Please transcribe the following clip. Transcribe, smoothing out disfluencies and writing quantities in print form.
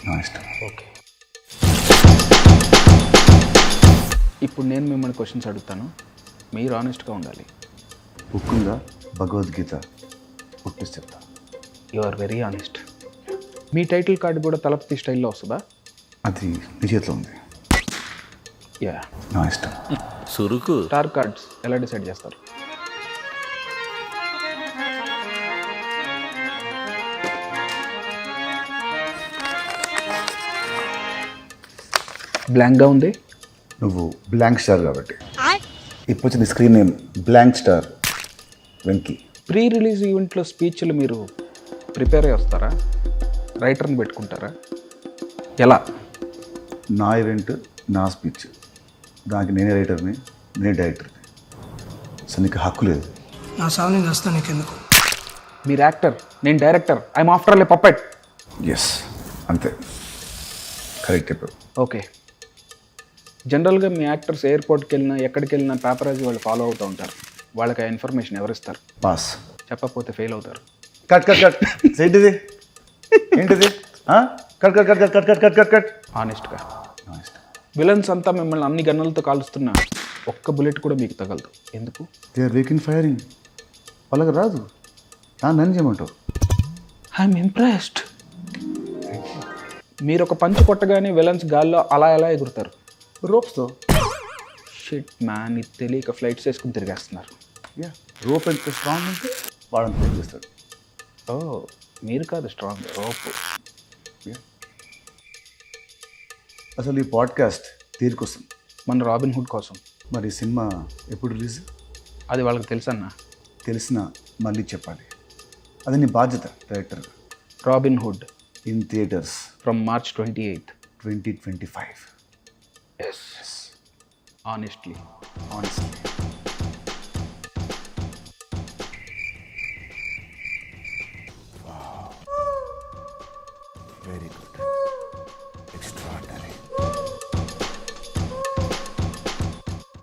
నా ఇష్టం. ఓకే, ఇప్పుడు నేను మిమ్మల్ని క్వశ్చన్స్ అడుగుతాను, మీరు ఆనెస్ట్గా ఉండాలి. బుక్ ఉందా భగవద్గీత పుట్టి చెప్తా. You are very honest. మీ టైటిల్ కార్డు కూడా తలపతి స్టైల్లో వస్తుందా? అది నీ చేతిలో ఉంది. యా. నా ఇష్టం. సురుకు. స్టార్ కార్డ్స్ ఎలా డిసైడ్ చేస్తారు? బ్లాంక్గా ఉంది. నువ్వు బ్లాంక్ స్టార్ కాబట్టి. ఇప్పుడు వచ్చింది screen name blank star Venky. Pre release ఈవెంట్లో స్పీచ్లు మీరు ప్రిపేర్ అయ్యి వస్తారా, రైటర్ని పెట్టుకుంటారా, ఎలా? నా ఈవెంట్ నా స్పీచ్, దానికి నేనే రైటర్ని నేనే డైరెక్టర్ని. సో నీకు హక్కు లేదు. నా సావు నేను వస్తాను నీకెందుకు. మీరు యాక్టర్, నేను director, I'm after all a puppet. Yes, అంతే, కరెక్ట్ చెప్పావు. ఓకే, జనరల్గా మీ యాక్టర్స్ ఎయిర్పోర్ట్కి వెళ్ళినా ఎక్కడికి వెళ్ళినా పేపరాజీ వాళ్ళు ఫాలో అవుతూ ఉంటారు. వాళ్ళకి ఆ ఇన్ఫర్మేషన్ ఎవరిస్తారు? పాస్. చెప్పకపోతే ఫెయిల్ అవుతారు. Cut cut cut. ఏంటిది ఏంటిది? Cut cut cut cut cut cut cut cut cut. ఆనెస్ట్గా. నా ఇష్టం. విలన్స్ అంతా మిమ్మల్ని అన్ని గన్నులతో కాలుస్తున్నా ఒక్క బుల్లెట్ కూడా మీకు తగలదు, ఎందుకు? They are weak in firing. వాళ్ళకి రాదు, నన్ను చేయమంటావు. I'm impressed. మీరు ఒక పంచ్ కొట్టగానే విలన్స్ గాల్లో అలా ఎలా ఎగురుతారు? రోప్స్తో. షిట్ మ్యాన్, ఇది తెలియక ఫ్లైట్స్ వేసుకుని తిరిగేస్తున్నారు. యా, రోప్ ఎంత స్ట్రాంగ్ ఉంటే వాడంత ఏం చేస్తాడు. ఓ, మీరు కాదు స్ట్రాంగ్, రోప్. అసలు ఈ పాడ్కాస్ట్ తీరికొసం, మన రాబిన్ హుడ్ కోసం. మరి ఈ సినిమా ఎప్పుడు రిలీజ్? అది వాళ్ళకి తెలుసన్నా. తెలిసిన మళ్ళీ చెప్పాలి, అది నీ బాధ్యత director. Robin hood in theatres from March 28th. 2025. Yes. Honestly. Honestly. Wow. Very good.